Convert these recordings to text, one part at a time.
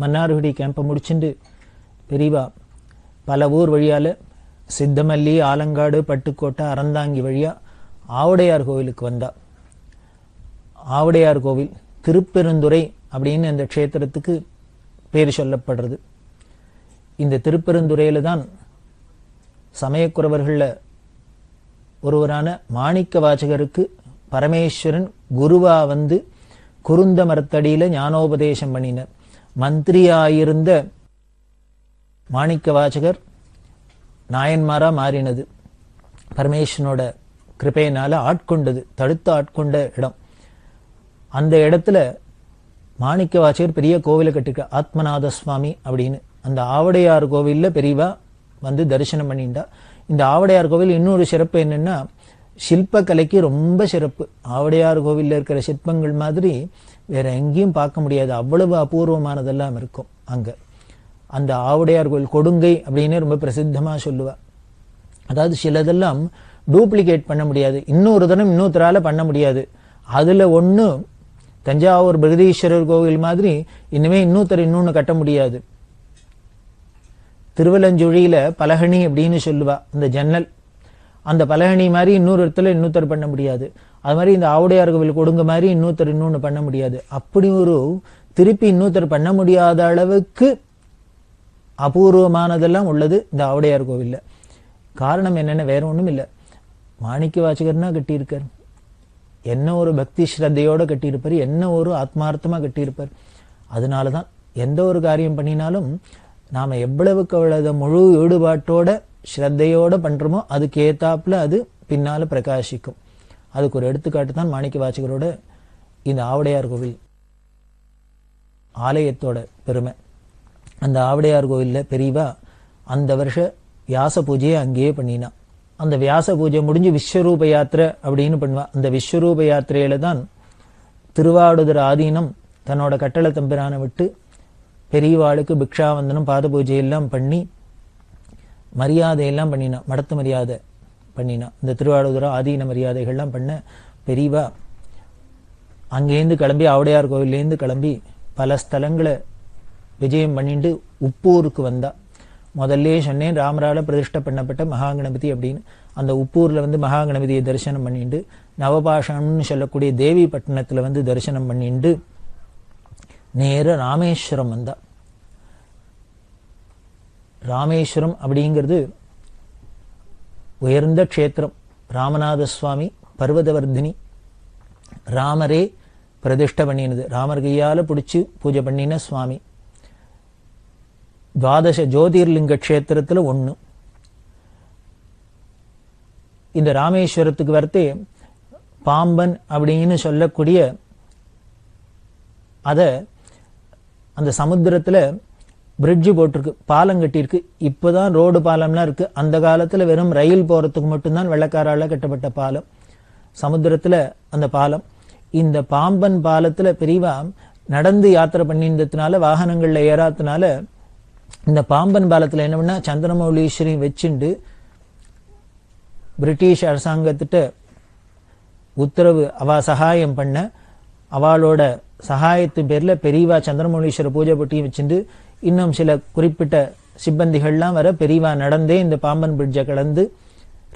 மன்னார்குடி கேம்பை முடிச்சுட்டு பெரியவா பல ஊர் வழியால் சித்தமல்லி, ஆலங்காடு, பட்டுக்கோட்டை, அறந்தாங்கி வழியா ஆவுடையார் கோவிலுக்கு வந்தா. ஆவுடையார் கோவில் திருப்பெருந்துறை அப்படின்னு அந்த க்ஷேத்திரத்துக்கு பேர் சொல்லப்படுறது. இந்த திருப்பெருந்துறையில தான் சமயக்குறவர்கள ஒருவரான மாணிக்க வாசகருக்கு பரமேஸ்வரன் குருவா வந்து குருந்த மரத்தடியில ஞானோபதேசம் பண்ணினார். மந்திரியாயிருந்த மாணிக்க வாசகர் நாயன்மாரா மாறினது பரமேஸ்வரனோட கிருபையினால ஆட்கொண்டது, தடுத்து ஆட்கொண்ட இடம். அந்த இடத்துல மாணிக்க வாசகர் பெரிய கோவிலை கட்டிருக்க, ஆத்மநாத சுவாமி அப்படின்னு. அந்த ஆவுடையார் கோவில்ல பெரியவா வந்து தரிசனம் பண்ணிண்டா. இந்த ஆவுடையார் கோவில் இன்னொரு சிறப்பு என்னன்னா, சிற்பக்கலைக்கு ரொம்ப சிறப்பு. ஆவுடையார் கோவில்ல இருக்கிற சிற்பங்கள் மாதிரி வேற எங்கேயும் பார்க்க முடியாது, அவ்வளவு அபூர்வமானதெல்லாம் இருக்கும் அங்க. அந்த ஆவுடையார் கோவில் கொடுங்கை அப்படின்னு ரொம்ப பிரசித்தமா சொல்லுவா. அதாவது சிலதெல்லாம் டூப்ளிகேட் பண்ண முடியாது, இன்னொரு தினம் இன்னொருத்தரால பண்ண முடியாது. அதுல ஒண்ணு தஞ்சாவூர் பிரகதீஸ்வரர் கோவில் மாதிரி இனிமே இன்னொன்னு கட்ட முடியாது. திருவலஞ்சுழியில பலகணி அப்படின்னு சொல்லுவா அந்த ஜன்னல், அந்த பலகணி மாதிரி இன்னொரு இடத்துல இன்னொருத்தர் பண்ண முடியாது. அது மாதிரி இந்த ஆவுடையார் கோவில் கொடுங்க மாதிரி இன்னொன்னு பண்ண முடியாது. அப்படி ஒரு திருப்பி இன்னொருத்தர் பண்ண முடியாத அளவுக்கு அபூர்வமானதெல்லாம் உள்ளது இந்த ஆவுடையார் கோவில்ல. காரணம் என்னென்ன, வேற ஒண்ணும் இல்லை, மாணிக்க வாசகர்னா கட்டியிருக்கார். என்ன ஒரு பக்தி ஸ்ரத்தையோட கட்டியிருப்பார், என்ன ஒரு ஆத்மார்த்தமா கட்டியிருப்பார். அதனாலதான் எந்த ஒரு காரியம் பண்ணினாலும் நாம எவ்வளவுக்கு அவ்வளவு முழு ஈடுபாட்டோட ஸ்ரத்தையோட பண்றோமோ அதுக்கு ஏத்தாப்புல அது பின்னால பிரகாசிக்கும். அதுக்கு ஒரு எடுத்துக்காட்டு தான் மாணிக்க வாசகரோட இந்த ஆவுடையார் கோவில் ஆலயத்தோட பெருமை. அந்த ஆவுடையார் கோவில்ல பெரியவா அந்த வருஷ வியாச பூஜையை அங்கேயே பண்ணினா. அந்த வியாச பூஜை முடிஞ்சு விஸ்வரூப யாத்திரை அப்படின்னு பண்ணுவா. அந்த விஸ்வரூப யாத்திரையில தான் திருவாடுதுறை ஆதீனம் தன்னோட கட்டளை தம்பிரானை விட்டு பெரியவாளுக்கு பிக்ஷாவந்தனம், பாத பூஜையெல்லாம் பண்ணி மரியாதையெல்லாம் பண்ணினா, மடத்து மரியாதை பண்ணினா. இந்த திருவாடுதுறை ஆதீன மரியாதைகள்லாம் பண்ண பெரியவா அங்கேருந்து கிளம்பி ஆவுடையார் கோவிலேருந்து கிளம்பி பல ஸ்தலங்களை விஜயம் பண்ணிட்டு உப்பூருக்கு வந்தா. முதல்ல சொன்னேன் ராமரால பிரதிஷ்டை பண்ணப்பட்ட மகாகணபதி அப்படின்னு. அந்த உப்பூர்ல வந்து மகாகணபதியை தரிசனம் பண்ணிட்டு நவபாஷம்னு சொல்லக்கூடிய தேவி பட்டணத்துல வந்து தரிசனம் பண்ணிட்டு நேர ராமேஸ்வரம் வந்தா. ராமேஸ்வரம் அப்படிங்கிறது உயர்ந்த க்ஷேத்திரம். ராமநாத சுவாமி பர்வதவர்தினி ராமரே பிரதிஷ்டை பண்ணினது, ராமர் கையால பிடிச்சு பூஜை பண்ணின சுவாமி. துவாதச ஜோதிர்லிங்க க்ஷேத்திரத்துல ஒண்ணு. இந்த ராமேஸ்வரத்துக்கு வரத்தே பாம்பன் அப்படின்னு சொல்லக்கூடிய அத அந்த சமுத்திரத்துல பிரிட்ஜு போட்டிருக்கு, பாலம் கட்டியிருக்கு. இப்பதான் ரோடு பாலம்லாம் இருக்கு. அந்த காலத்துல வெறும் ரயில் போறதுக்கு மட்டும்தான் வெள்ளக்காரால கட்டப்பட்ட பாலம், சமுத்திரத்துல அந்த பாலம். இந்த பாம்பன் பாலத்துல பெரியவா நடந்து யாத்திரை பண்ணின்றதுனால, வாகனங்கள்ல ஏறாததுனால இந்த பாம்பன் பாலத்துல என்ன பண்ணா, சந்திரமௌலீஸ்வரி வச்சுண்டு பிரிட்டிஷ் அரசாங்கத்திட்ட உத்தரவு அவ சகாயம் பண்ண, அவளோட சகாயத்தின் பேர்ல பெரியவா சந்திரமௌலீஸ்வர பூஜை பட்டியும் வச்சுட்டு இன்னும் சில குறிப்பிட்ட சிப்பந்திகள்லாம் வர பெரியவா நடந்தே இந்த பாம்பன் பிரிட்ஜை கடந்து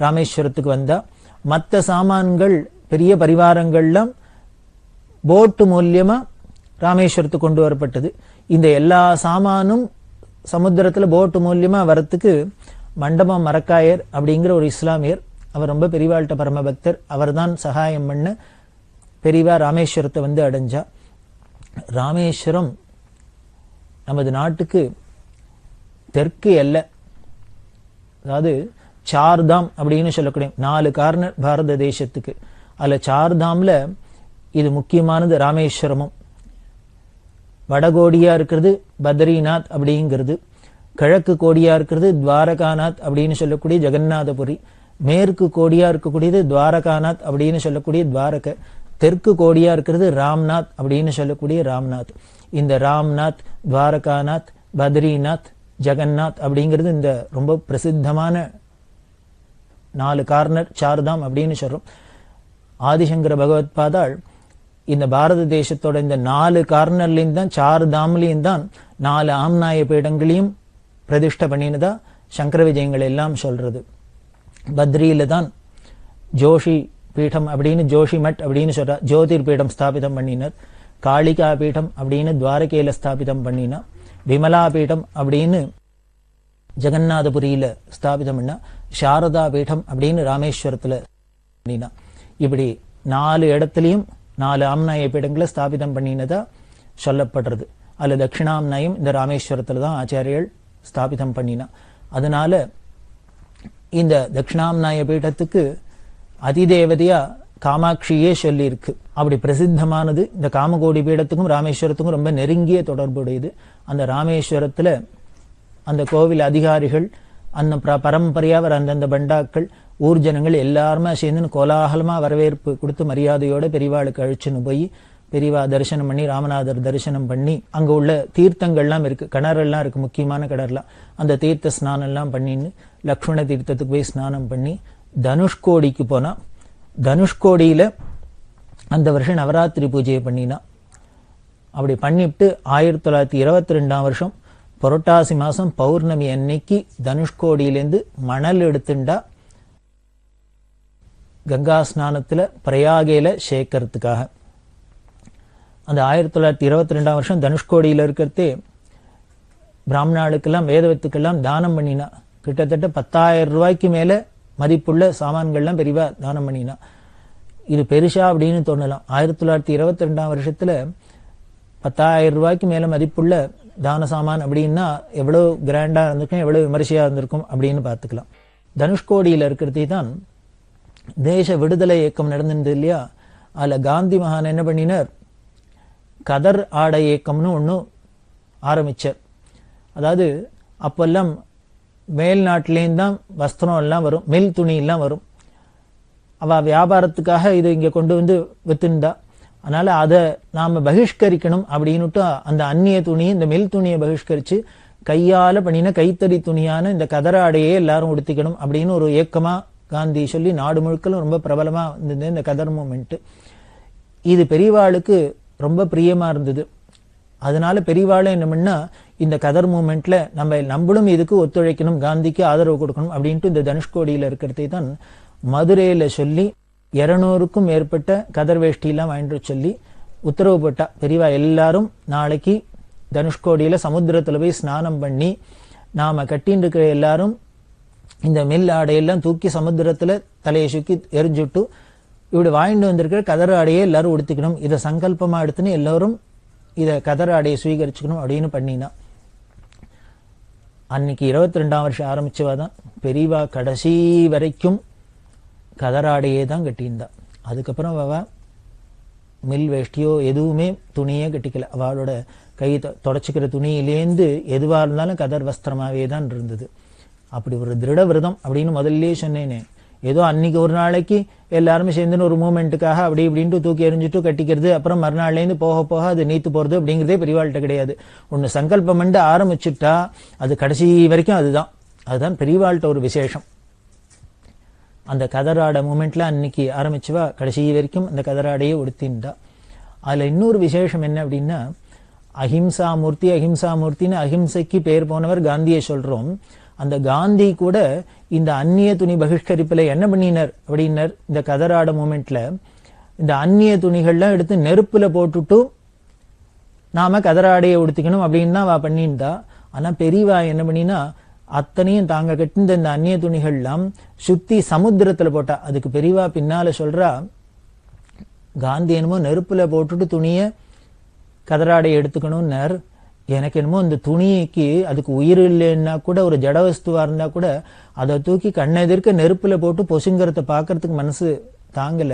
ராமேஸ்வரத்துக்கு வந்தா. மற்ற சாமான்கள் பெரிய பரிவாரங்கள்லாம் போட்டு மூலியமா ராமேஸ்வரத்துக்கு கொண்டு வரப்பட்டது. இந்த எல்லா சாமானும் சமுத்திரத்துல போட்டு மூலியமா வரத்துக்கு மண்டபம் மரக்காயர் அப்படிங்கிற ஒரு இஸ்லாமியர், அவர் ரொம்ப பெரியவாள்கிட்ட பரமபக்தர், அவர் தான் சகாயம் பண்ண பெரியவா ராமேஸ்வரத்தை வந்து அடைஞ்சா. ராமேஸ்வரம் நமது நாட்டுக்கு தெற்கு எல்லை, அதாவது சார்தாம் அப்படின்னு சொல்லக்கூடிய 4 கார்னர் பாரத தேசத்துக்கு. அதுல சார்தாம்ல இது முக்கியமானது ராமேஸ்வரமும். வடகோடியா இருக்கிறது பத்ரிநாத் அப்படிங்கிறது, கிழக்கு கோடியா இருக்கிறது துவாரகாநாத் அப்படின்னு சொல்லக்கூடிய ஜெகநாதபுரி, மேற்கு கோடியா இருக்கக்கூடியது துவாரகாநாத் அப்படின்னு சொல்லக்கூடிய துவாரக, தெற்கு கோடியா இருக்கிறது ராம்நாத் அப்படின்னு சொல்லக்கூடிய ராம்நாத். இந்த ராம்நாத், துவாரகாநாத், பத்ரிநாத், ஜெகநாத் அப்படிங்கிறது இந்த ரொம்ப பிரசித்தமான 4 கார்னர் சார்தாம் அப்படின்னு சொல்றோம். ஆதிசங்கர பகவத் பாதாள் இந்த பாரத தேசத்தோட இந்த 4 கார்னர்லையும் தான் 4 தாம்லையும் தான் 4 ஆம்நாய பீடங்களையும் பிரதிஷ்டை பண்ணினதா சங்கர விஜயங்கள் எல்லாம் சொல்றது. பத்ரியில தான் ஜோஷி பீடம் அப்படின்னு ஜோஷி மட் அப்படின்னு சொல்ற ஜோதிர் பீடம் ஸ்தாபிதம் பண்ணினர். காளிகா பீடம் அப்படின்னு துவாரகையில ஸ்தாபிதம் பண்ணினா. விமலா பீடம் அப்படின்னு ஜெகநாதபுரியில ஸ்தாபிதம் பண்ணா. சாரதா பீடம் அப்படின்னு ராமேஸ்வரத்துல பண்ணினா. இப்படி 4 இடத்துலயும் 4 ஆம்நாய பீடங்களை ஸ்தாபிதம் பண்ணினதா சொல்லப்படுறது. அதுல தட்சிணாம்நாயம் இந்த ராமேஸ்வரத்துல தான் ஆச்சாரியர்கள் ஸ்தாபிதம் பண்ணினா. அதனால இந்த தட்சிணாம்நாய பீடத்துக்கு அதிதேவதையா காமாட்சியே சொல்லி இருக்கு. அப்படி பிரசித்தமானது. இந்த காமகோடி பீடத்துக்கும் ராமேஸ்வரத்துக்கும் ரொம்ப நெருங்கிய தொடர்புடையது. அந்த ராமேஸ்வரத்துல அந்த கோவில் அதிகாரிகள் அந்த பரம்பரையா வர அந்தந்த பண்டாக்கள் ஊர் ஜனங்கள் எல்லாருமே சேர்ந்து கோலாகலமா வரவேற்பு கொடுத்து மரியாதையோட பெரியவாளுக்கு அழிச்சுன்னு போய் பெரியவா தரிசனம் பண்ணி ராமநாதர் தரிசனம் பண்ணி அங்க உள்ள தீர்த்தங்கள்லாம் இருக்கு, கிணறெல்லாம் இருக்கு, முக்கியமான கிணறுலாம். அந்த தீர்த்த ஸ்நானம் எல்லாம் பண்ணின்னு லக்ஷ்மண தீர்த்தத்துக்கு போய் ஸ்நானம் பண்ணி தனுஷ்கோடிக்கு போனா. தனுஷ்கோடியில அந்த வருஷம் நவராத்திரி பூஜையை பண்ணினா. அப்படி பண்ணிவிட்டு 1922 வருஷம் புரட்டாசி மாசம் பௌர்ணமி அன்னைக்கு தனுஷ்கோடியிலேருந்து மணல் எடுத்துண்டா கங்கா ஸ்நானத்துல பிரயாகையில சேர்க்கறதுக்காக. அந்த 1922 வருஷம் தனுஷ்கோடியில இருக்கிறதே பிராமணாளுக்கெல்லாம் வேதவத்துக்கெல்லாம் தானம் பண்ணினா. கிட்டத்தட்ட 10,000 ரூபாய்க்கு மேல மதிப்புள்ள சாமான்கள்லாம் பெரியவா தானம் பண்ணினா. இது பெருசா அப்படின்னு தோணலாம். 1922 வருஷத்துல 10,000 ரூபாய்க்கு மேல மதிப்புள்ள தான சாமான் அப்படின்னா எவ்வளவு கிராண்டா இருந்திருக்கும், எவ்வளவு விமரிசையா இருந்திருக்கும் அப்படின்னு பார்த்துக்கலாம். தனுஷ்கோடியில இருக்கிறதே தான் தேச விடுதலை இயக்கம் நடந்திருந்தது இல்லையா? அதுல காந்தி மகான் என்ன பண்ணினார், கதர் ஆடை இயக்கம்னு ஒண்ணு ஆரம்பிச்சார். அதாவது அப்பெல்லாம் மேல்நாட்டிலேயும் தான் வஸ்திரம் எல்லாம் வரும், மில் துணி எல்லாம் வரும். அவ வியாபாரத்துக்காக இது இங்க கொண்டு வந்து வித்துண்டா. அதனால அதை நாம பகிஷ்கரிக்கணும் அப்படின்னுட்டு அந்த அந்நிய துணியை, இந்த மில் துணியை பகிஷ்கரிச்சு கையால பண்ணின கைத்தறி துணியான இந்த கதர ஆடையே எல்லாரும் உடுத்திக்கணும் அப்படின்னு ஒரு இயக்கமா காந்தி சொல்லி நாடு முழுக்க ரொம்ப பிரபலமா இருந்தது இந்த கதர் மூமெண்ட். இது பெரியவாளுக்கு ரொம்ப பிரியமா இருந்தது. அதனால பெரியவாளை என்ன பண்ணா, இந்த கதர் மூமெண்ட்ல நம்மளும் இதுக்கு ஒத்துழைக்கணும், காந்திக்கு ஆதரவு கொடுக்கணும் அப்படின்ட்டு இந்த தனுஷ்கோடியில இருக்கிறதை தான் மதுரையில சொல்லி 200க்கும் மேற்பட்ட கதர் வேஷ்டியெல்லாம் வாங்கிட்டு சொல்லி உத்தரவு போட்டா. பெரியவா எல்லாரும் நாளைக்கு தனுஷ்கோடியில சமுத்திரத்துல போய் ஸ்நானம் பண்ணி நாம கட்டின்னு இருக்கிற எல்லாரும் இந்த மில் ஆடையெல்லாம் தூக்கி சமுத்திரத்துல தலையை சுக்கி எரிஞ்சுட்டு இப்படி வாங்கிட்டு வந்திருக்கிற கதர் ஆடையை எல்லாரும் உடுத்திக்கணும், இதை சங்கல்பமா எடுத்துன்னு எல்லாரும் இத கதர் ஆடையை சுவீகரிச்சுக்கணும் அப்படின்னு பண்ணினா. அன்னைக்கு 22ஆம் வருஷம் ஆரம்பிச்சவாதான் பெரியவா கடைசி வரைக்கும் கதராடையே தான் கட்டியிருந்தா. அதுக்கப்புறம் அவ மில் வேஷ்டியோ எதுவுமே துணியே கட்டிக்கல. அவளோட கை தொடச்சிக்கிற துணியிலேந்து எதுவா இருந்தாலும் கதர் வஸ்திரமாவே தான் இருந்தது. அப்படி ஒரு திருட விரதம் அப்படின்னு முதல்லயே சொன்னேனே. ஏதோ அன்னைக்கு ஒரு நாளைக்கு எல்லாருமே சேர்ந்துன்னு ஒரு மூமெண்ட்டுக்காக அப்படி இப்படின்ட்டு தூக்கி எறிஞ்சிட்டு கட்டிக்கிறது, அப்புறம் மறுநாள்லேருந்து போக போக அது நீத்து போறது அப்படிங்கிறதே பெரியவாள்கிட்ட கிடையாது. ஒன்னு சங்கல்பம் பண்ணி ஆரம்பிச்சுட்டா அது கடைசி வரைக்கும் அதுதான் பெரியவாள்கிட்ட ஒரு விசேஷம். அந்த கதராட மூமெண்ட்ல அன்னைக்கு ஆரம்பிச்சுவா கடைசி வரைக்கும் அந்த கதராடையே உடுத்தின்டா. அதுல இன்னொரு விசேஷம் என்ன அப்படின்னா, அஹிம்சா மூர்த்தின்னு அஹிம்சைக்கு பேர் போனவர் காந்தியை சொல்றோம். அந்த காந்தி கூட இந்த அந்நிய துணி பகிஷ்கரிப்புல என்ன பண்ணினார் அப்படின்னார், இந்த கதராட மூமெண்ட்ல இந்த அந்நிய துணிகள்லாம் எடுத்து நெருப்புல போட்டுட்டு நாம கதராடையை உடுத்திக்கணும் அப்படின்னு தான் அவ பண்ணியிருந்தா. ஆனா பெரியவா என்ன பண்ணினா, அத்தனையும் தாங்க கட்டின இந்த அந்நிய துணிகள்லாம் சுத்தி சமுத்திரத்துல போட்டா. அதுக்கு பெரியவா பின்னால சொல்றா, காந்தி என்னமோ நெருப்புல போட்டுட்டு துணிய கதராடையை எடுத்துக்கணும்னார். எனக்கு என்னமோ இந்த துணிக்கு அதுக்கு உயிர் இல்லைன்னா கூட, ஒரு ஜடவஸ்துவா இருந்தா கூட அதை தூக்கி கண்ணெதிர்க்க நெருப்புல போட்டு பொசுங்கிறத பாக்குறதுக்கு மனசு தாங்கல.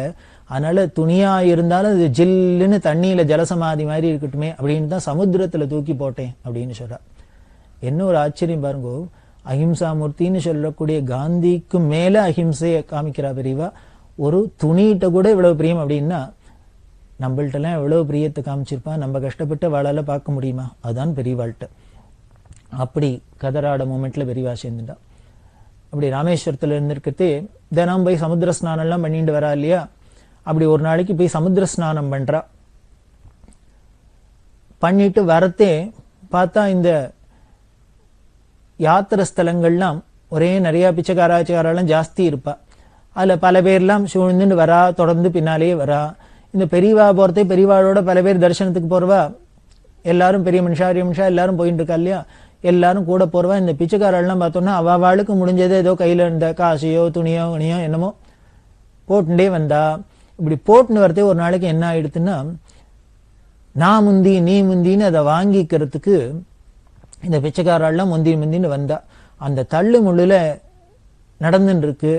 அதனால துணியா இருந்தாலும் அது ஜில்லுன்னு தண்ணியில ஜலசமாதி மாதிரி இருக்கட்டுமே அப்படின்னு தான் சமுத்திரத்துல தூக்கி போட்டேன் அப்படின்னு சொல்றா. என்ன ஒரு ஆச்சரியம் பாருங்க, அஹிம்சா மூர்த்தின்னு சொல்லக்கூடிய காந்திக்கு மேல அஹிம்சையை காமிக்கிறா பெரியவா. ஒரு துணிகிட்ட கூட இவ்வளவு பிரியம் அப்படின்னா நம்மள்ட்ட எல்லாம் எவ்வளவு பிரியத்தை காமிச்சிருப்பா. நம்ம கஷ்டப்பட்டு வாழால பார்க்க முடியுமா? அதுதான் பெரியவாள்கிட்ட. அப்படி கதராட மூமெண்ட்ல பெரியவா சேர்ந்துட்டா. அப்படி ராமேஸ்வரத்துல இருந்திருக்கத்தே தினம் போய் சமுத்திர ஸ்நானம் எல்லாம் பண்ணிட்டு வரா இல்லையா? அப்படி ஒரு நாளைக்கு போய் சமுத்திர ஸ்நானம் பண்றா. பண்ணிட்டு வரத்தே பார்த்தா இந்த யாத்திரை ஸ்தலங்கள்லாம் ஒரே நிறைய பிச்சைக்காராச்சக்காரெல்லாம் ஜாஸ்தி இருப்பா. அதுல பல பேர்லாம் சூழ்ந்துட்டு வரா, தொடர்ந்து பின்னாலேயே வரா. இந்த பெரியவா போறதே பெரியவாளோட பல பேர் தரிசனத்துக்கு போறவா, எல்லாரும் பெரிய மனுஷா எல்லாரும் போயிட்டு இருக்கா இல்லையா, எல்லாரும் கூட போறவா. இந்த பிச்சைக்காரெல்லாம் பார்த்தோம்னா அவளுக்கு முடிஞ்சது ஏதோ கையில இருந்த காசையோ துணியோ கணியோ என்னமோ போட்டுட்டே வந்தா. இப்படி போட்டுன்னு வரதே ஒரு நாளைக்கு என்ன ஆயிடுத்துன்னா, நான் முந்தி நீ முந்தின்னு அதை வாங்கிக்கிறதுக்கு இந்த பிச்சைக்காரெல்லாம் முந்தின்னு வந்தா. அந்த தள்ளு முள்ளுல நடந்துட்டு இருக்கு.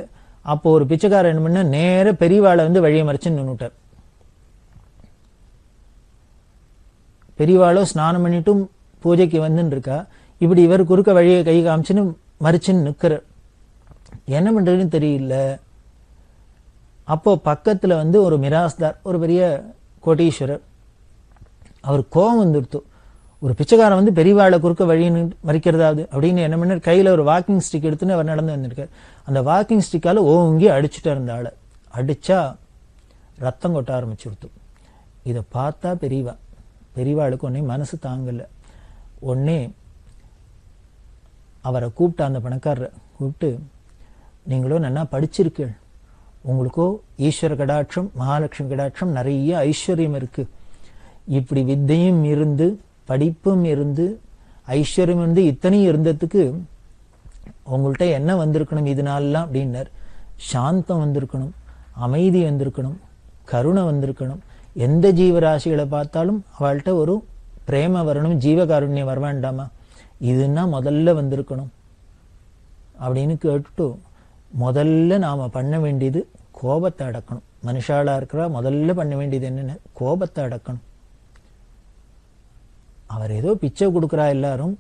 அப்போ ஒரு பிச்சைக்காரர் என்ன பண்ண, நேர பெரியவாளை வழியை மறைச்சு நின்னுட்டார். பெரியவாளோ ஸ்நானம் பண்ணிட்டும் பூஜைக்கு வந்துன்னு இருக்கா. இப்படி இவர் குறுக்க வழியை கை காமிச்சுன்னு மறிச்சுன்னு நிற்கிறார். என்ன பண்றதுன்னு தெரியல. அப்போ பக்கத்துல ஒரு மிராஸ்தார், ஒரு பெரிய கோட்டீஸ்வரர், அவர் கோபம் வந்துடுத்து. ஒரு பிச்சைக்காரன் பெரியவாளை குறுக்க வழி மறிக்கிறதாவது அப்படின்னு என்ன பண்ண, கையில ஒரு வாக்கிங் ஸ்டிக் எடுத்துன்னு அவர் நடந்து வந்திருக்கார். அந்த வாக்கிங் ஸ்டிக்கால ஓங்கி அடிச்சுட்டு இருந்த ஆளை அடிச்சா ரத்தம் கொட்ட ஆரம்பிச்சுடுத்து. இதை பார்த்தா பெரியவாளுக்கு உடனே மனசு தாங்கல. உடனே அவரை கூப்பிட்டு, அந்த பணக்காரரை கூப்பிட்டு, நீங்களும் நல்லா படிச்சிருக்கீள், உங்களுக்கோ ஈஸ்வர கடாட்சம் மகாலட்சுமி கடாட்சம் நிறைய ஐஸ்வர்யம் இருக்கு. இப்படி வித்தையும் இருந்து படிப்பும் இருந்து ஐஸ்வர்யம் இருந்து இத்தனையும் இருந்ததுக்கு உங்கள்கிட்ட என்ன வந்திருக்கணும் இதனாலாம் அப்படின்னார். சாந்தம் வந்திருக்கணும், அமைதி வந்திருக்கணும், கருணை வந்திருக்கணும். எந்த ஜீவராசிகளை பார்த்தாலும் அவள்கிட்ட ஒரு பிரேம வரணும், ஜீவகாருண்யம் வர வேண்டாமா, இதுன்னா முதல்ல வந்திருக்கணும் அப்படின்னு கேட்டுட்டு, முதல்ல நாம பண்ண வேண்டியது கோபத்தை அடக்கணும். மனுஷாலா இருக்கிறா முதல்ல பண்ண வேண்டியது என்னன்னு, கோபத்தை அடக்கணும். அவர் ஏதோ பிச்சை கொடுக்குறா எல்லாரும்,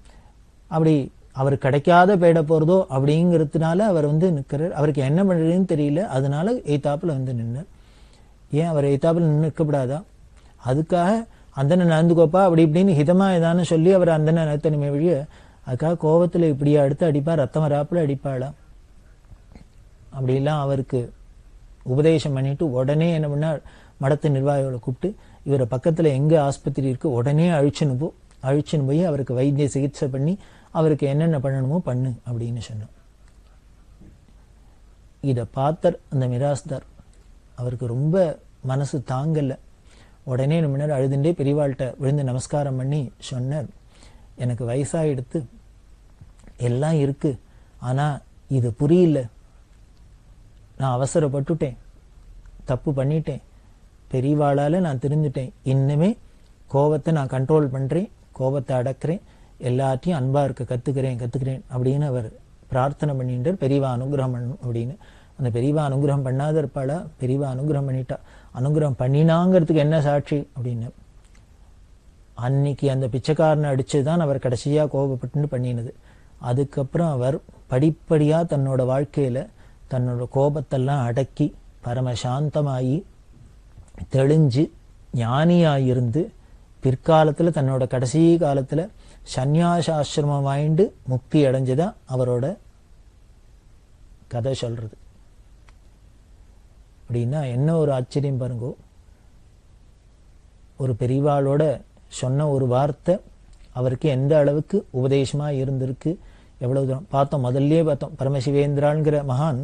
அப்படி அவர் கிடைக்காத பேட போறதோ அப்படிங்கிறதுனால அவர் நிற்கிறார். அவருக்கு என்ன பண்றதுன்னு தெரியல, அதனால எய்தாப்புல நின்னர். ஏன் அவர் எய்தாப்புல நின்று நிற்கப்படாதா? அதுக்காக அந்தனை நடந்துக்கோப்பா அப்படி இப்படின்னு ஹிதமா ஏதானு சொல்லி அவர் அந்தனை நடத்தணுமே வழிய, அதுக்காக கோபத்துல இப்படியா அடுத்து அடிப்பா, ரத்தம் வராப்புல அடிப்பாளா? அப்படிலாம் அவருக்கு உபதேசம் பண்ணிட்டு உடனே என்ன பண்ணா, மடத்து நிர்வாகிகளை கூப்பிட்டு, இவரை பக்கத்துல எங்க ஆஸ்பத்திரி இருக்கு உடனே அழிச்சுன்னு போய் அவருக்கு வைத்திய சிகிச்சை பண்ணி அவருக்கு என்னென்ன பண்ணணுமோ பண்ணு அப்படின்னு சொன்னோம். இத பார்த்தார் அந்த மிராஸ்தார். அவருக்கு ரொம்ப மனசு தாங்கல. உடனே முன்னாடி அழுதுண்டே பெரியவாள்கிட்ட விழுந்து நமஸ்காரம் பண்ணி சொன்னார், எனக்கு வயசாயிடுத்து, எல்லாம் இருக்கு, ஆனா இது புரியல, நான் அவசரப்பட்டுட்டேன், தப்பு பண்ணிட்டேன், பெரியவாளால நான் திருந்துட்டேன், இன்னுமே கோபத்தை நான் கண்ட்ரோல் பண்றேன், கோபத்தை அடக்கிறேன், எல்லாத்தையும் அன்பா இருக்க கத்துக்கிறேன் அப்படின்னு அவர் பிரார்த்தனை பண்ணிட்டு பெரியவா அனுகிரகம் பண்ணும் அப்படின்னு. அந்த பெரியவா அனுகிரகம் பண்ணாத இருப்பாளா? பெரியவா அனுகிரகம் பண்ணிட்டா. அனுகிரகம் பண்ணினாங்கிறதுக்கு என்ன சாட்சி அப்படின்னு, அன்னைக்கு அந்த பிச்சைக்காரனை அடிச்சுதான் அவர் கடைசியா கோபப்பட்டு பண்ணினது. அதுக்கப்புறம் அவர் படிப்படியா தன்னோட வாழ்க்கையில தன்னோட கோபத்தெல்லாம் அடக்கி பரமசாந்தமாயி தெளிஞ்சு ஞானியாயிருந்து பிற்காலத்துல தன்னோட கடைசி காலத்துல சந்நியாசாசிரமம் வாய்ந்து முக்தி அடைஞ்சதா அவரோட கதை சொல்றது. அப்படின்னா என்ன ஒரு ஆச்சரியம் பாருங்க. ஒரு பெரியவாளோட சொன்ன ஒரு வார்த்தை அவருக்கு எந்த அளவுக்கு உபதேசமா இருந்திருக்கு, எவ்வளவு தூரம் பார்த்தோம். முதல்லயே பார்த்தோம், பரமசிவேந்திராள்ங்கிற மகான்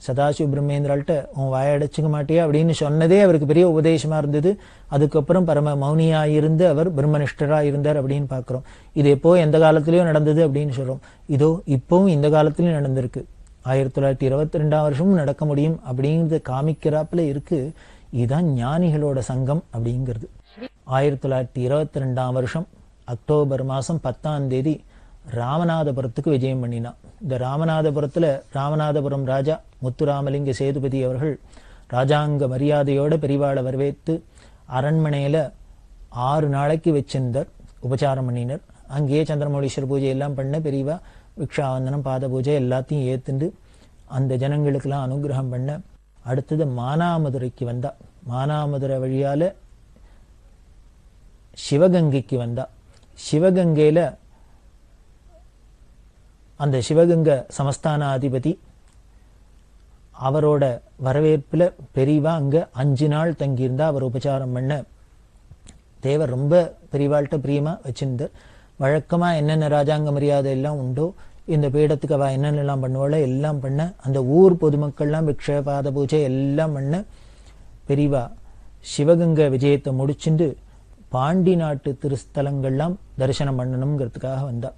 சதாசிவ பிரம்மேந்திராள்கிட்ட உன் வாயடைச்சுக்க மாட்டியா அப்படின்னு சொன்னதே அவருக்கு பெரிய உபதேசமா இருந்தது. அதுக்கப்புறம் பரம மௌனியா இருந்து அவர் பிரம்மனிஷ்டரா இருந்தார் அப்படின்னு பாக்குறோம். இது எப்போ எந்த காலத்திலயும் நடந்தது அப்படின்னு சொல்றோம். இதோ இப்பவும் இந்த காலத்திலயும் நடந்திருக்கு. 1922 வருஷமும் நடக்க முடியும் அப்படிங்கிறது காமிக்கிறாப்புல இருக்கு. இதுதான் ஞானிகளோட சங்கம் அப்படிங்கிறது. 1922 வருஷம் அக்டோபர் மாசம் 10ஆம் தேதி ராமநாதபுரத்துக்கு விஜயம் பண்ணினான். இந்த ராமநாதபுரத்துல ராமநாதபுரம் ராஜா முத்துராமலிங்க சேதுபதி அவர்கள் ராஜாங்க மரியாதையோட பெரியவாளை வரவேற்று அரண்மனையில 6 நாளைக்கு வச்சிருந்தார், உபச்சாரம் பண்ணினர். அங்கேயே சந்திரமௌலீஸ்வரர் பூஜை எல்லாம் பண்ண பெரியவா விக்ஷாவந்தனம் பாத பூஜை எல்லாத்தையும் ஏத்துண்டு அந்த ஜனங்களுக்கெல்லாம் அனுகிரகம் பண்ண. அடுத்தது மானாமதுரைக்கு வந்தா. மானாமதுரை வழியால சிவகங்கைக்கு வந்தா. சிவகங்கையில அந்த சிவகங்கை சமஸ்தானாதிபதி அவரோட வரவேற்புல பெரியவா அங்க 5 நாள் தங்கியிருந்தா. அவர் உபச்சாரம் பண்ண தேவர் ரொம்ப பெரியவாள்கிட்ட பிரியமா வச்சிருந்தார். வழக்கமா என்னென்ன ராஜாங்க மரியாதை எல்லாம் உண்டோ இந்த பீடத்துக்கு அவ என்னென்னலாம் பண்ணுவாளோ எல்லாம் பண்ண, அந்த ஊர் பொதுமக்கள்லாம் பிக்ஷ பாத பூஜை எல்லாம் பண்ண, பெரியவா சிவகங்கை விஜயத்தை முடிச்சுட்டு பாண்டி நாட்டு திருஸ்தலங்கள்லாம் தரிசனம் பண்ணணுங்கிறதுக்காக வந்தா.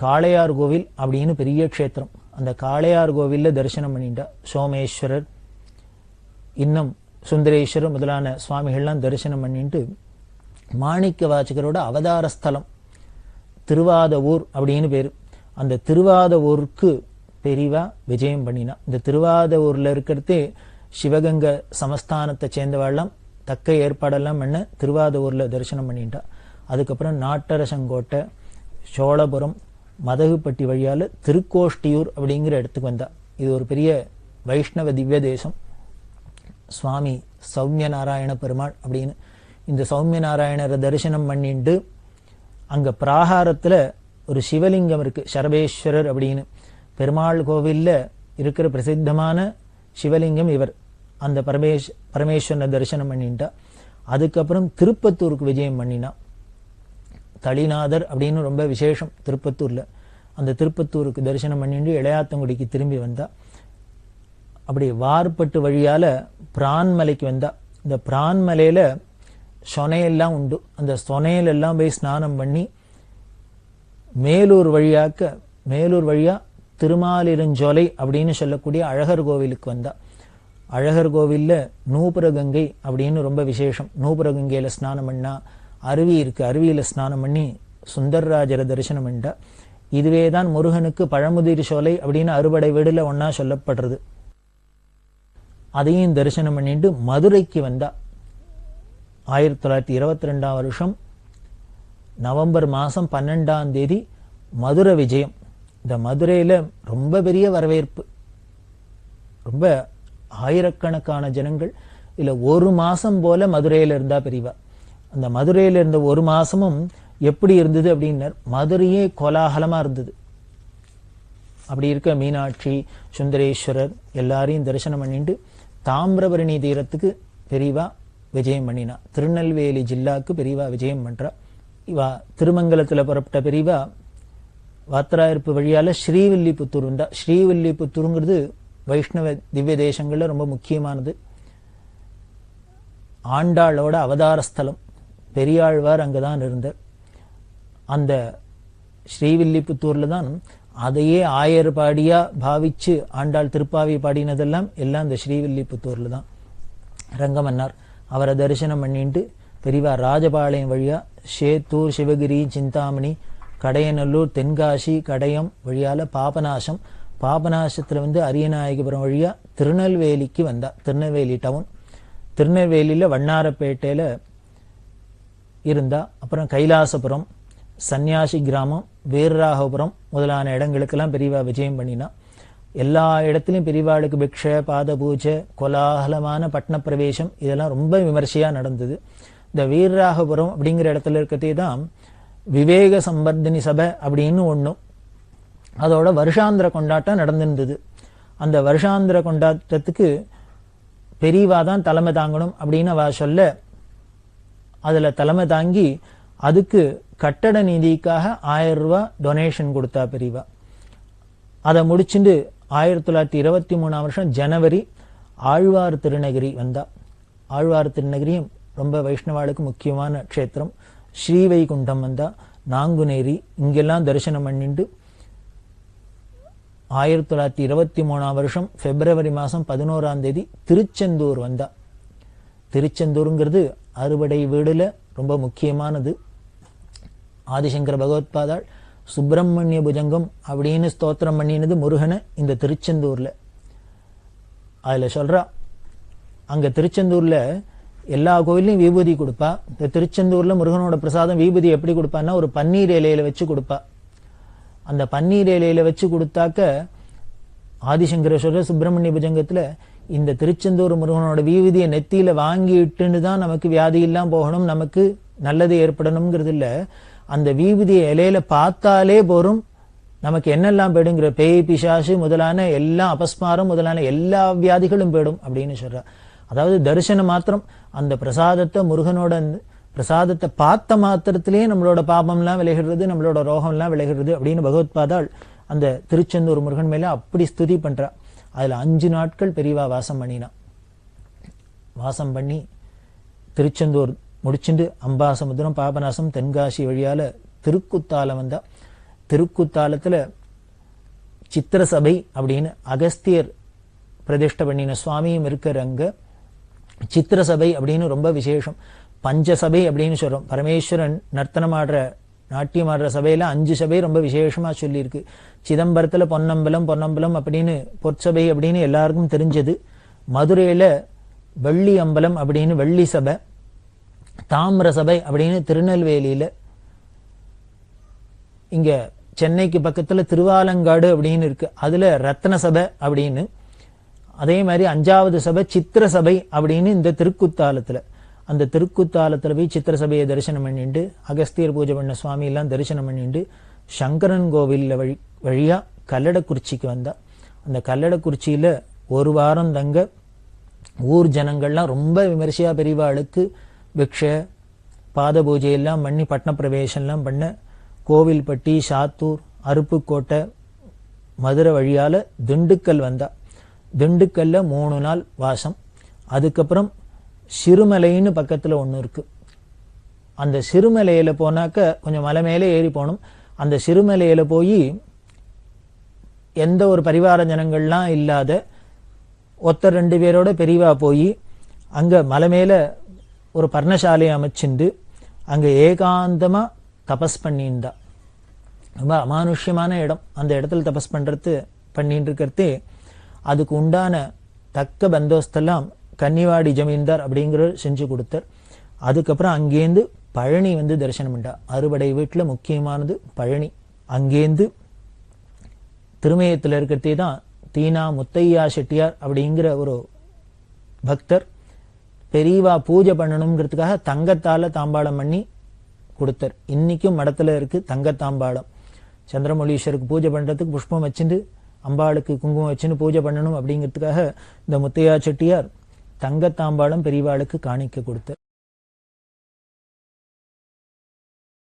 காளையார் கோவில் அப்படின்னு பெரிய க்ஷேத்திரம், அந்த காளையார் கோவில்ல தரிசனம் பண்ணிட்டா. சோமேஸ்வரர், இன்னும் சுந்தரேஸ்வரர் முதலான சுவாமிகள்லாம் தரிசனம் பண்ணிட்டு மாணிக்க வாசகரோட அவதார ஸ்தலம் திருவாதவூர் அப்படின்னு பேரு. அந்த திருவாதவூருக்கு பெரியவா விஜயம் பண்ணினா. இந்த திருவாதவூர்ல இருக்கிறதே சிவகங்கை சமஸ்தானத்தை சேர்ந்தவாழ்லாம் தக்க ஏற்பாடெல்லாம் பண்ண திருவாதவூர்ல தரிசனம் பண்ணிட்டா. அதுக்கப்புறம் நாட்டரசங்கோட்டை, சோழபுரம், மதகுப்பட்டி வழியால திருக்கோஷ்டியூர் அப்படிங்கிற இடத்துக்கு வந்தா. இது ஒரு பெரிய வைஷ்ணவ திவ்ய தேசம். சுவாமி சௌமிய நாராயண பெருமாள் அப்படின்னு இந்த சௌமிய நாராயணரை தரிசனம் பண்ணிட்டு அங்க பிராகாரத்துல ஒரு சிவலிங்கம் இருக்கு, சரபேஸ்வரர் அப்படின்னு. பெருமாள் கோவில்ல இருக்கிற பிரசித்தமான சிவலிங்கம் இவர். அந்த பரமேஸ்வரனை தரிசனம் பண்ணிட்டா. அதுக்கப்புறம் திருப்பத்தூருக்கு விஜயம் பண்ணினா. தளிநாதர் அப்படின்னு ரொம்ப விசேஷம் திருப்பத்தூர்ல. அந்த திருப்பத்தூருக்கு தரிசனம் பண்ணிட்டு இளையாத்தங்குடிக்கு திரும்பி வந்தா. அப்படி வார்பட்டு வழியால பிரான்மலைக்கு வந்தா. இந்த பிரான்மலையில சொனையெல்லாம் உண்டு. அந்த சொனையிலெல்லாம் போய் ஸ்நானம் பண்ணி மேலூர் வழியா திருமாலிருஞ்சோலை அப்படின்னு சொல்லக்கூடிய அழகர் கோவிலுக்கு வந்தா. அழகர் கோவில்ல நூபுர கங்கை அப்படின்னு ரொம்ப விசேஷம். நூபுர கங்கையில ஸ்நானம் பண்ணா. அருவி இருக்கு, அருவியில ஸ்நானம் பண்ணி சுந்தரராஜரை தரிசனம் பண்ணிட்டா. இதுவேதான் முருகனுக்கு பழமுதிர் சோலை அப்படின்னு அறுபடை வீடுல ஒன்னா சொல்லப்படுறது. அதையும் தரிசனம் பண்ணிட்டு மதுரைக்கு வந்தா. 1922 வருஷம் நவம்பர் மாசம் 12ஆம் தேதி மதுரை விஜயம். இந்த மதுரையில ரொம்ப பெரிய வரவேற்பு, ரொம்ப ஆயிரக்கணக்கான ஜனங்கள். இல்ல ஒரு மாசம் போல மதுரையில இருந்தா பெரியவா. அந்த மதுரையில இருந்த ஒரு மாசமும் எப்படி இருந்தது அப்படின்னார், மதுரையே கோலாகலமா இருந்தது. அப்படி இருக்க மீனாட்சி, சுந்தரேஸ்வரர் எல்லாரையும் தரிசனம் பண்ணிட்டு தாமிரபரணி தீரத்துக்கு பெரியவா விஜயம் பண்ணினா. திருநெல்வேலி ஜில்லாக்கு பெரியவா விஜயம் பண்றா. இவா திருமங்கலத்துல புறப்பட்ட பெரியவா வாத்திராயிருப்பு வழியால ஸ்ரீவில்லிபுத்தூர் வந்தா. ஸ்ரீவில்லிபுத்தூருங்கிறது வைஷ்ணவ திவ்ய தேசங்கள்ல ரொம்ப முக்கியமானது. ஆண்டாளோட அவதார ஸ்தலம். பெரியாழ்வார் அங்கதான் இருந்தார். அந்த ஸ்ரீவில்லிபுத்தூர்ல தான் அதையே ஆயர் பாடியா பாவிச்சு ஆண்டாள் திருப்பாவி பாடினதெல்லாம் எல்லாம் இந்த ஸ்ரீவில்லிபுத்தூர்ல தான். ரங்கமன்னார் அவரை தரிசனம் பண்ணிட்டு பெரியவா ராஜபாளையம் வழியா சேத்தூர், சிவகிரி, சிந்தாமணி, கடையநல்லூர், தென்காசி, கடையம் வழியால பாபநாசம், பாபநாசத்துல அரியநாயகபுரம் வழியா திருநெல்வேலிக்கு வந்தா. திருநெல்வேலி டவுன், திருநெல்வேலியில வண்ணாரப்பேட்டையில இருந்தா. அப்புறம் கைலாசபுரம், சன்னியாசி கிராமம், வீரராகபுரம் முதலான இடங்களுக்கெல்லாம் பெரியவா விஜயம் பண்ணினா. எல்லா இடத்திலும் பெரியவாளுக்கு பிக்ஷ பாத பூஜை, கோலாகலமான பட்டண பிரவேசம் இதெல்லாம் ரொம்ப விமர்சையா நடந்தது. இந்த வீரராகபுரம் அப்படிங்கிற இடத்துல இருக்கிறதே தான் விவேக சம்பர்தினி சபை அப்படின்னு ஒண்ணும், அதோட வருஷாந்திர கொண்டாட்டம் நடந்திருந்தது. அந்த வருஷாந்திர கொண்டாட்டத்துக்கு பெரியவா தான் தலைமை தாங்கணும் அப்படின்னு அவ சொல்ல, அதுல தலைமை தாங்கி அதுக்கு கட்டட நிதிக்காக 1000 ரூபாய் டொனேஷன் கொடுத்தா பெரியவா. அதை முடிச்சுட்டு 1923 வருஷம் ஜனவரி ஆழ்வார் திருநகிரி வந்தா. ஆழ்வார் திருநகிரியும் ரொம்ப வைஷ்ணவாளுக்கு முக்கியமான க்ஷேத்திரம். ஸ்ரீவைகுண்டம் வந்தா, நாங்குநேரி இங்கெல்லாம் தரிசனம் பண்ணிட்டு 1923 வருஷம் பிப்ரவரி மாசம் 11ஆம் தேதி திருச்செந்தூர் வந்தா. திருச்செந்தூருங்கிறது அறுபடை வீடுல ரொம்ப முக்கியமானது. ஆதிசங்கர பகவத்பாதாள் சுப்பிரமணிய புஜங்கம் அப்படின்னு ஸ்தோத்திரம் பண்ணினது முருகனை இந்த திருச்செந்தூர்ல. அதுல சொல்றா, அங்க திருச்செந்தூர்ல எல்லா கோயிலையும் விபூதி கொடுப்பா. இந்த திருச்செந்தூர்ல முருகனோட பிரசாதம் விபூதி எப்படி கொடுப்பான்னா ஒரு பன்னீர் இலையில வச்சு கொடுப்பா. அந்த பன்னீர் இலையில வச்சு கொடுத்தாக்க ஆதிசங்கரேஸ்வரர் சுப்பிரமணிய புஜங்கத்துல இந்த திருச்செந்தூர் முருகனோட விபூதியை நெத்தியில வாங்கிட்டுன்னு தான் நமக்கு வியாதி எல்லாம் போகணும், நமக்கு நல்லது ஏற்படணுங்கிறது இல்ல. அந்த விபூதியை இலையில பார்த்தாலே போரும், நமக்கு என்னெல்லாம் போயிடுங்கிற பேய் பிசாசு முதலான எல்லா அபஸ்மாரம் முதலான எல்லா வியாதிகளும் போயிடும் அப்படின்னு சொல்றா. அதாவது தரிசனம் மாத்திரம் அந்த பிரசாதத்தை முருகனோட பிரசாதத்தை பார்த்த மாத்திரத்திலேயே நம்மளோட பாபம்லாம் விலகிறது, நம்மளோட ரோகம்லாம் விலகிறது அப்படின்னு பகவத்பாதாள் அந்த திருச்செந்தூர் முருகன் மேல அப்படி ஸ்துதி பண்றா. அதுல 5 நாட்கள் பெரியவா வாசம் பண்ணினா. வாசம் பண்ணி திருச்செந்தூர் முடிச்சுட்டு அம்பாசமுத்திரம் பாபநாசம் தென்காசி வழியால திருக்குத்தாலம் வந்தா. திருக்குத்தாலத்துல சித்திரசபை அப்படின்னு அகஸ்தியர் பிரதிஷ்டை பண்ணின சுவாமியும் இருக்கிற அங்க சித்திரசபை அப்படின்னு ரொம்ப விசேஷம். பஞ்சசபை அப்படின்னு சொல்றோம். பரமேஸ்வரன் நர்த்தனம் ஆடுற நாட்டியம் ஆடுற சபையில 5 சபை ரொம்ப விசேஷமா சொல்லியிருக்கு. சிதம்பரத்துல பொன்னம்பலம் பொன்னம்பலம் அப்படின்னு பொற்சபை அப்படின்னு எல்லாருக்கும் தெரிஞ்சது. மதுரையில வெள்ளி அம்பலம் அப்படின்னு வெள்ளி சபை, தாமிர சபை அப்படின்னு திருநெல்வேலியில, இங்க சென்னைக்கு பக்கத்துல திருவாலங்காடு அப்படின்னு இருக்கு, அதுல ரத்ன சபை அப்படின்னு. அதே மாதிரி 5வது சபை சித்திர சபை அப்படின்னு இந்த திருக்குத்தாலத்துல. அந்த திருக்குத்தாலத்துல போய் சித்திர சபையை தரிசனம் பண்ணிட்டு அகஸ்தியர் பூஜை பண்ண சுவாமி எல்லாம் தரிசனம் பண்ணிட்டு சங்கரன் கோவில்ல வழியா கல்லடக்குறிச்சிக்கு வந்தா. அந்த கல்லடக்குறிச்சியில ஒரு வாரம் தங்க ஊர் ஜனங்கள்லாம் ரொம்ப விமர்சையா பெரியவாளுக்கு பிக்ஷ பாத பூஜை எல்லாம் பண்ணி பட்ன பிரவேசம்லாம் பண்ண கோவில்பட்டி, சாத்தூர், அருப்புக்கோட்டை, மதுரை வழியால திண்டுக்கல் வந்தா. திண்டுக்கல்ல 3 நாள் வாசம். அதுக்கப்புறம் சிறுமலைன்னு பக்கத்துல ஒண்ணு இருக்கு. அந்த சிறுமலையில போனாக்க கொஞ்சம் மலை மேலே ஏறி போகணும். அந்த சிறுமலையில போய் எந்த ஒரு பரிவார ஜனங்கள்லாம் இல்லாத ஒருத்தர் 2 பேரோட பெரியவா போய் அங்க மலை மேல ஒரு பர்ணசாலையை அமைச்சுண்டு அங்க ஏகாந்தமா தபஸ் பண்ணியிருந்தா. ரொம்ப அமானுஷ்யமான இடம். அந்த இடத்துல தபஸ் பண்றது பண்ணிட்டு இருக்கிறது. அதுக்கு உண்டான தக்க பந்தோஸ்தெல்லாம் கன்னிவாடி ஜமீன்தார் அப்படிங்கிறவர் செஞ்சு கொடுத்தார். அதுக்கப்புறம் அங்கேருந்து பழனி வந்து தரிசனம் பண்ணா. அறுபடை வீட்டுல முக்கியமானது பழனி. அங்கேருந்து திருமயத்தில் இருக்கிறதே தான் தீனா முத்தையா செட்டியார் அப்படிங்கிற ஒரு பக்தர் பெரியவா பூஜை பண்ணணுங்கிறதுக்காக தங்கத்தால தாம்பாளம் பண்ணி கொடுத்தார். இன்னைக்கும் மடத்துல இருக்கு தங்கத்தாம்பாளம். சந்திரமௌலீஸ்வருக்கு பூஜை பண்றதுக்கு புஷ்பம் வச்சுட்டு அம்பாளுக்கு குங்குமம் வச்சுன்னு பூஜை பண்ணணும் அப்படிங்கிறதுக்காக இந்த முத்தையா செட்டியார் தங்கத்தாம்பாளம் பெரியவாளுக்கு காணிக்க கொடுத்தார்.